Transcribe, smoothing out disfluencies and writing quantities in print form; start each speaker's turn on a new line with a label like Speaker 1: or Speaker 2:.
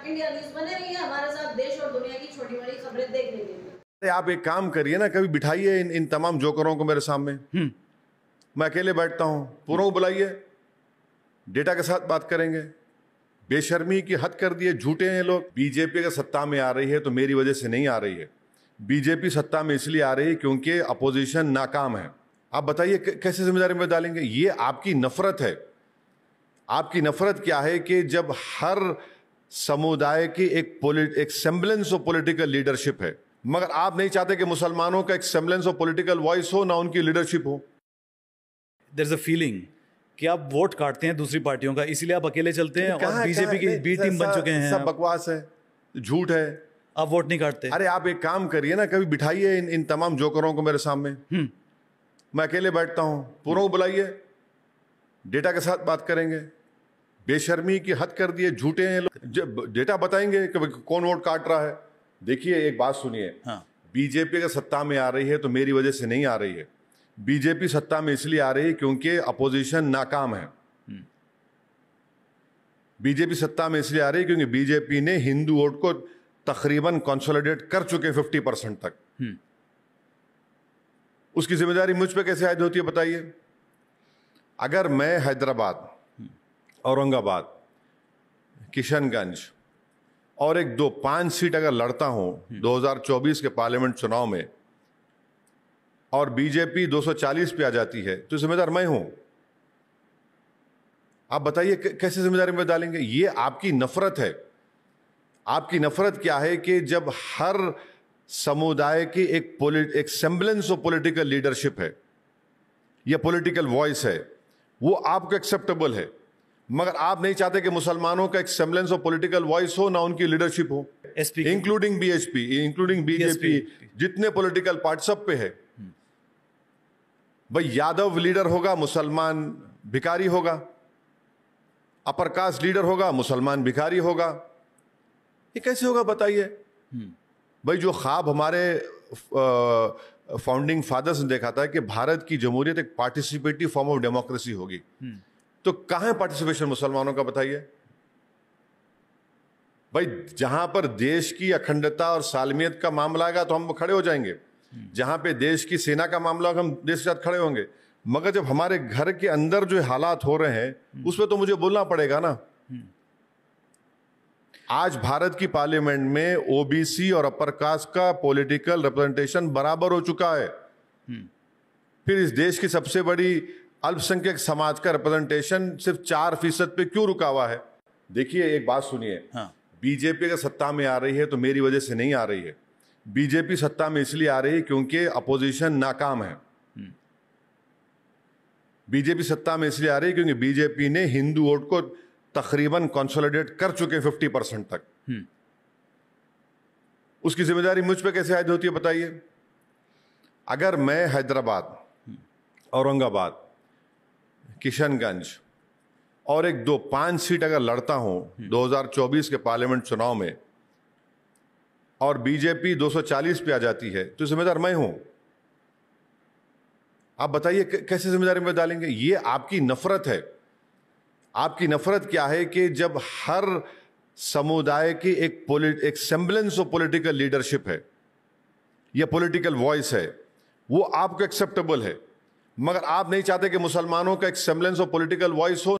Speaker 1: India news बने रहिए हमारे साथ, देश और दुनिया की छोटी बड़ी खबरें देखने के लिए।
Speaker 2: अरे आप एक काम करिए ना, कभी बिठाइए इन तमाम जोकरों को मेरे सामने। मैं अकेले बैठता हूं, पूरों को बुलाइए, डेटा के साथ बात करेंगे। बेशर्मी की हद कर दिए, झूठे हैं लोग। बीजेपी अगर सत्ता में आ रही है तो मेरी वजह से नहीं आ रही है। बीजेपी सत्ता में इसलिए आ रही है क्योंकि अपोजिशन नाकाम है। आप बताइए कैसे जिम्मेदारी में डालेंगे? ये आपकी नफरत है। आपकी नफरत क्या है कि जब हर समुदाय की एक सेम्बलेंस ऑफ पॉलिटिकल लीडरशिप है, मगर आप नहीं चाहते कि मुसलमानों का एक सेम्बलेंस ऑफ पॉलिटिकल वॉइस हो, ना उनकी लीडरशिप हो।
Speaker 3: देयर इज अ फीलिंग कि आप वोट काटते हैं दूसरी पार्टियों का, इसीलिए आप अकेले चलते हैं और बीजेपी की बी टीम बन चुके हैं।
Speaker 2: सब बकवास है, झूठ है।
Speaker 3: आप वोट नहीं काटते।
Speaker 2: अरे आप एक काम करिए ना, कभी बिठाइए इन तमाम जोकरों को मेरे सामने। मैं अकेले बैठता हूं, पूरों को बुलाइए, डेटा के साथ बात करेंगे। बेशर्मी की हद कर दिए, झूठे हैं लोग। डेटा बताएंगे कि कौन वोट काट रहा है। देखिए एक बात सुनिए, बीजेपी अगर सत्ता में आ रही है तो मेरी वजह से नहीं आ रही है। बीजेपी सत्ता में इसलिए आ रही है क्योंकि अपोजिशन नाकाम है। बीजेपी सत्ता में इसलिए आ रही है क्योंकि बीजेपी ने हिंदू वोट को तकरीबन कंसोलिडेट कर चुके 50% तक। उसकी जिम्मेदारी मुझ पे कैसे आयद होती है बताइए? अगर मैं हैदराबाद, औरंगाबाद, किशनगंज और 5 सीट अगर लड़ता हूं 2024 के पार्लियामेंट चुनाव में और बीजेपी 240 पे आ जाती है तो जिम्मेदार मैं हूं। आप बताइए कैसे जिम्मेदारी में डालेंगे? ये आपकी नफरत है। आपकी नफरत क्या है कि जब हर समुदाय की एक सेम्बलेंस ऑफ पॉलिटिकल लीडरशिप है या पॉलिटिकल वॉइस है, वो आपको एक्सेप्टेबल है, मगर आप नहीं चाहते कि मुसलमानों का एक सेम्बलेंस ऑफ पॉलिटिकल वॉइस हो, ना उनकी लीडरशिप हो। इंक्लूडिंग बीएचपी, इंक्लूडिंग बीजेपी, जितने पॉलिटिकल पार्टी सब पे है। भाई यादव लीडर होगा, मुसलमान भिखारी होगा। अपर कास्ट लीडर होगा, मुसलमान भिखारी होगा। ये कैसे होगा बताइए? भाई जो ख्वाब हमारे फाउंडिंग फादर्स ने देखा था कि भारत की जमहूरियत एक पार्टिसिपेटिव फॉर्म ऑफ डेमोक्रेसी होगी, तो कहां है पार्टिसिपेशन मुसलमानों का बताइए? भाई जहां पर देश की अखंडता और सालमियत का मामला आएगा तो हम खड़े हो जाएंगे। जहां पे देश की सेना का मामला होगा हम देश के साथ खड़े होंगे। मगर जब हमारे घर के अंदर जो हालात हो रहे हैं उसमें तो मुझे बोलना पड़ेगा ना। आज भारत की पार्लियामेंट में ओबीसी और अपर कास्ट का पॉलिटिकल रिप्रेजेंटेशन बराबर हो चुका है। फिर इस देश की सबसे बड़ी अल्पसंख्यक समाज का रिप्रेजेंटेशन सिर्फ 4% पे क्यों रुका हुआ है? देखिए एक बात सुनिए, बीजेपी अगर सत्ता में आ रही है तो मेरी वजह से नहीं आ रही है। बीजेपी सत्ता में इसलिए आ रही है क्योंकि अपोजिशन नाकाम है। बीजेपी सत्ता में इसलिए आ रही है क्योंकि बीजेपी ने हिंदू वोट को तकरीबन कंसोलिडेट कर चुके 50% तक। उसकी जिम्मेदारी मुझ पे कैसे आयद होती है बताइए? अगर मैं हैदराबाद, औरंगाबाद, किशनगंज और 5 सीट अगर लड़ता हूं 2024 के पार्लियामेंट चुनाव में और बीजेपी 240 पे आ जाती है तो जिम्मेदार मैं हूं। आप बताइए कैसे जिम्मेदारी में डालेंगे? ये आपकी नफरत है। आपकी नफरत क्या है कि जब हर समुदाय की एक सेम्बलेंस ऑफ पॉलिटिकल लीडरशिप है या पॉलिटिकल वॉइस है, वो आपको एक्सेप्टेबल है, मगर आप नहीं चाहते कि मुसलमानों का एक सेम्बलेंस ऑफ पॉलिटिकल वॉइस हो।